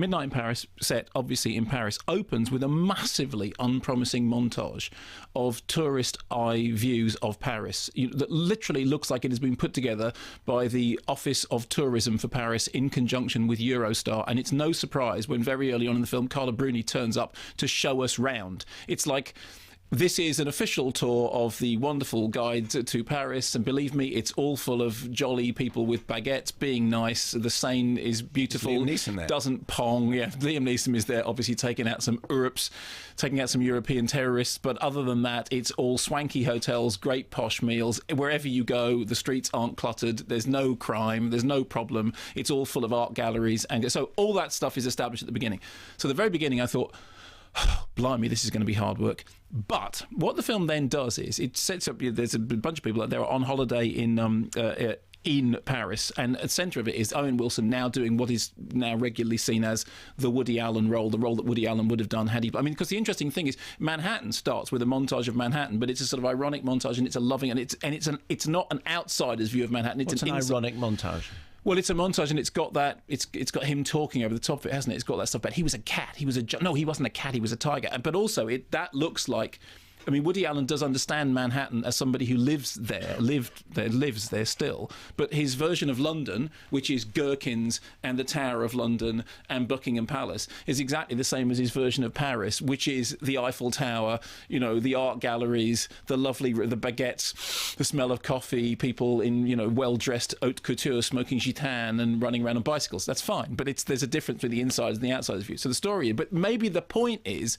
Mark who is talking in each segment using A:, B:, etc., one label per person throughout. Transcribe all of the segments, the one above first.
A: Midnight in Paris, set obviously in Paris, opens with a massively unpromising montage of tourist eye views of Paris that literally looks like it has been put together by the Office of Tourism for Paris in conjunction with Eurostar. And it's no surprise when very early on in the film Carla Bruni turns up to show us round. It's like, this is an official tour of the wonderful guide to Paris, and believe me, it's all full of jolly people with baguettes being nice. The Seine is beautiful.
B: Liam Neeson there.
A: Doesn't pong. Yeah, Liam Neeson is there, obviously taking out some Europeans, taking out some European terrorists. But other than that, it's all swanky hotels, great posh meals. Wherever you go, the streets aren't cluttered. There's no crime. There's no problem. It's all full of art galleries. And so all that stuff is established at the beginning. So the very beginning, I thought, blimey, this is going to be hard work. But what the film then does is it sets up, there's a bunch of people that they're on holiday in Paris, and at the centre of it is Owen Wilson now doing what is now regularly seen as the Woody Allen role, the role that Woody Allen would have done had he... I mean, because the interesting thing is Manhattan starts with a montage of Manhattan, but it's a sort of ironic montage, and it's a loving... and it's not an outsider's view of Manhattan. It's
B: an ironic montage?
A: Well, it's a montage, and it's got that. It's got him talking over the top of it, hasn't it? It's got that stuff. But he was a cat. No, he wasn't a cat. He was a tiger. But also, that looks like. I mean, Woody Allen does understand Manhattan as somebody who lives there still. But his version of London, which is Gherkins and the Tower of London and Buckingham Palace, is exactly the same as his version of Paris, which is the Eiffel Tower, the art galleries, the baguettes, the smell of coffee, people in, well-dressed haute couture smoking gitane and running around on bicycles. That's fine. But there's a difference between the inside and the outside view. So the story, but maybe the point is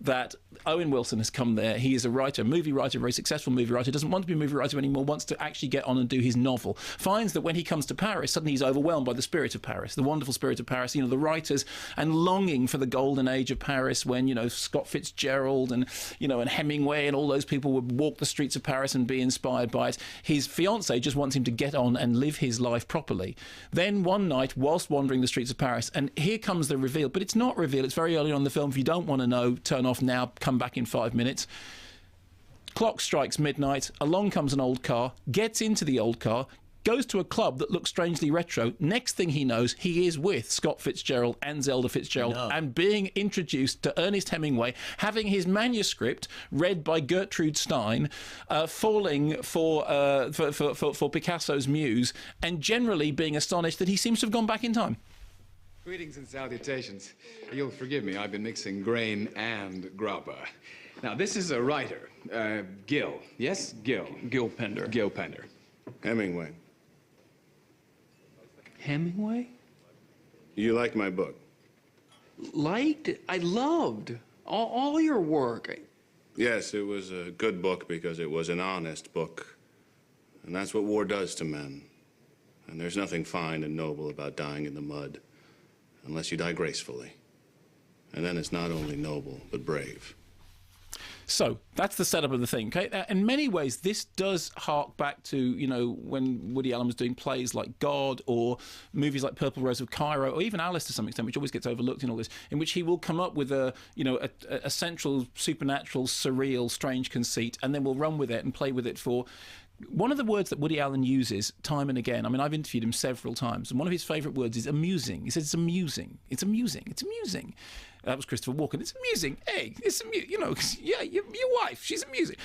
A: that Owen Wilson has come there. He is a writer, a movie writer, a very successful movie writer, doesn't want to be a movie writer anymore, wants to actually get on and do his novel. Finds that when he comes to Paris, suddenly he's overwhelmed by the spirit of Paris, the wonderful spirit of Paris, the writers, and longing for the golden age of Paris when, Scott Fitzgerald and Hemingway and all those people would walk the streets of Paris and be inspired by it. His fiancée just wants him to get on and live his life properly. Then one night, whilst wandering the streets of Paris, and here comes the reveal, but it's not revealed, it's very early on in the film. If you don't want to know, turn off now, come back in 5 minutes. Clock strikes midnight, along comes an old car, gets into the old car, goes to a club that looks strangely retro. Next thing he knows, he is with Scott Fitzgerald and Zelda Fitzgerald and being introduced to Ernest Hemingway, having his manuscript read by Gertrude Stein, falling for Picasso's muse, and generally being astonished that he seems to have gone back in time.
C: Greetings and salutations. You'll forgive me, I've been mixing grain and grappa. Now, this is a writer, Gil. Yes, Gil.
D: Gil Pender.
C: Gil Pender.
E: Hemingway.
D: Hemingway?
E: You like my book?
D: Liked? I loved all your work.
E: Yes, it was a good book because it was an honest book. And that's what war does to men. And there's nothing fine and noble about dying in the mud. Unless you die gracefully. And then it's not only noble, but brave.
A: So that's the setup of the thing. Okay, in many ways, this does hark back to when Woody Allen was doing plays like God or movies like Purple Rose of Cairo, or even Alice to some extent, which always gets overlooked in all this, in which he will come up with a central, supernatural, surreal, strange conceit, and then we'll run with it and play with it for. One of the words that Woody Allen uses time and again, I mean, I've interviewed him several times, and one of his favourite words is amusing. He says it's amusing. It's amusing. It's amusing. That was Christopher Walken. It's amusing. Hey, it's yeah, your wife, she's amusing.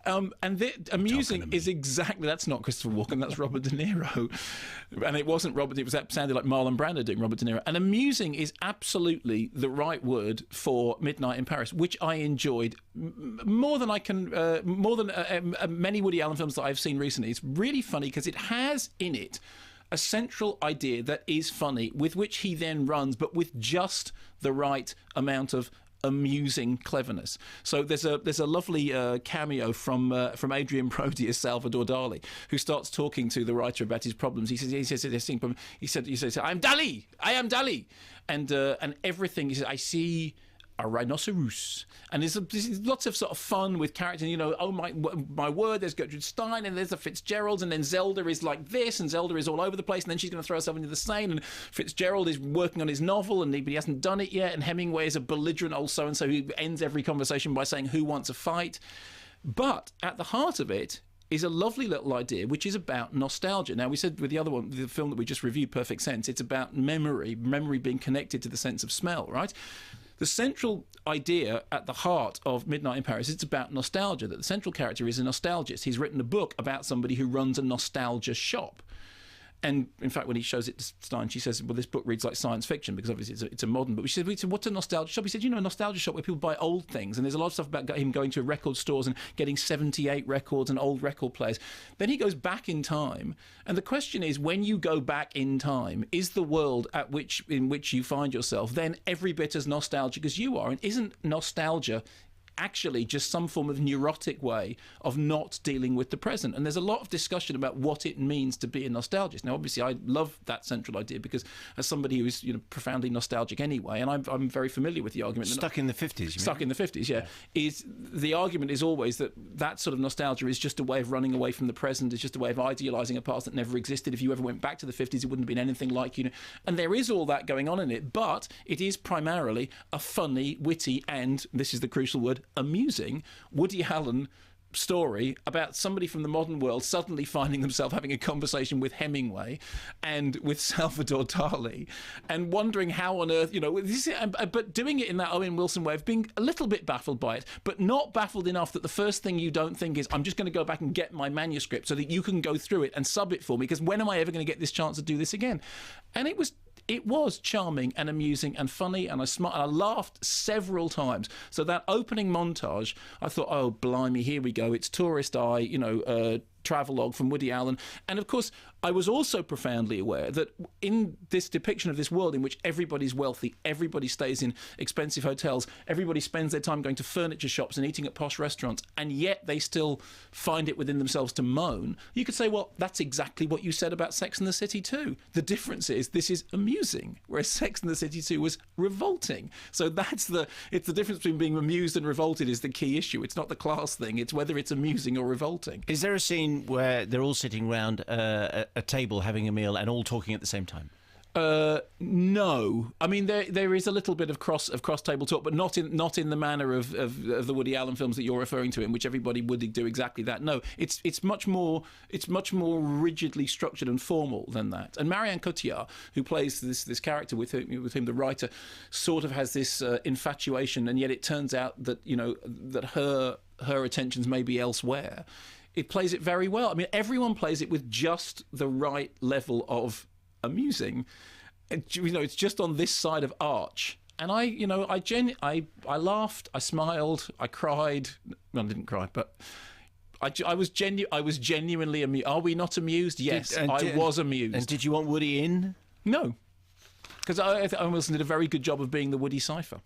A: Amusing is exactly, that's not Christopher Walken, that's Robert De Niro. And it wasn't Robert, that sounded like Marlon Brando doing Robert De Niro. And amusing is absolutely the right word for Midnight in Paris, which I enjoyed more than many Woody Allen films that I've seen recently. It's really funny because it has in it a central idea that is funny, with which he then runs, but with just the right amount of amusing cleverness. So there's a lovely cameo from Adrian Brody as Salvador Dali, who starts talking to the writer about his problems. He says, I am Dali, and everything. He says, I see a rhinoceros, and there's lots of sort of fun with characters. Oh my word, there's Gertrude Stein, and there's the Fitzgeralds, and then Zelda is like this, and Zelda is all over the place, and then she's going to throw herself into the Seine, and Fitzgerald is working on his novel, and he hasn't done it yet, and Hemingway is a belligerent old so-and-so who ends every conversation by saying, who wants a fight? But at the heart of it is a lovely little idea, which is about nostalgia. Now, we said with the other one, the film that we just reviewed, Perfect Sense, it's about memory being connected to the sense of smell, right? The central idea at the heart of Midnight in Paris, it's about nostalgia, that the central character is a nostalgist. He's written a book about somebody who runs a nostalgia shop. And in fact, when he shows it to Stein, she says, well, this book reads like science fiction because obviously it's a modern book. But she said, what's a nostalgia shop? He said, a nostalgia shop where people buy old things. And there's a lot of stuff about him going to record stores and getting 78 records and old record players. Then he goes back in time. And the question is, when you go back in time, is the world in which you find yourself then every bit as nostalgic as you are? And isn't nostalgia actually just some form of neurotic way of not dealing with the present? And there's a lot of discussion about what it means to be a nostalgist. Now, obviously, I love that central idea because as somebody who is profoundly nostalgic anyway, and I'm very familiar with the argument.
B: Stuck in the 50s, you mean?
A: Stuck in the 50s, yeah. The argument is always that sort of nostalgia is just a way of running away from the present. It's just a way of idealising a past that never existed. If you ever went back to the 50s, it wouldn't have been anything like, And there is all that going on in it, but it is primarily a funny, witty, and, this is the crucial word, amusing Woody Allen story about somebody from the modern world suddenly finding themselves having a conversation with Hemingway and with Salvador Dali and wondering how on earth, but doing it in that Owen Wilson way of being a little bit baffled by it, but not baffled enough that the first thing you don't think is, I'm just going to go back and get my manuscript so that you can go through it and sub it for me, because when am I ever going to get this chance to do this again? And it was charming and amusing and funny, and I smiled and I laughed several times. So that opening montage, I thought, oh, blimey, here we go. It's Tourist Eye, travelogue from Woody Allen. And of course, I was also profoundly aware that in this depiction of this world in which everybody's wealthy, everybody stays in expensive hotels, everybody spends their time going to furniture shops and eating at posh restaurants, and yet they still find it within themselves to moan, you could say, well, that's exactly what you said about Sex and the City 2. The difference is this is amusing, whereas Sex and the City 2 was revolting. So it's the difference between being amused and revolted is the key issue. It's not the class thing, it's whether it's amusing or revolting.
B: Is there a scene where they're all sitting round a table having a meal and all talking at the same time?
A: No, I mean there is a little bit of cross table talk, but not in the manner of the Woody Allen films that you're referring to, in which everybody would do exactly that. No, it's much more rigidly structured and formal than that. And Marianne Cotillard, who plays this character with whom the writer sort of has this infatuation, and yet it turns out that that her attentions may be elsewhere. It plays it very well. I mean, everyone plays it with just the right level of amusing. And, it's just on this side of Arch. And I laughed, I smiled, I cried. Well, I didn't cry, but I was genuinely amused. Are we not amused? Yes, I was amused.
B: And did you want Woody in?
A: No, because I think Owen Wilson did a very good job of being the Woody cipher.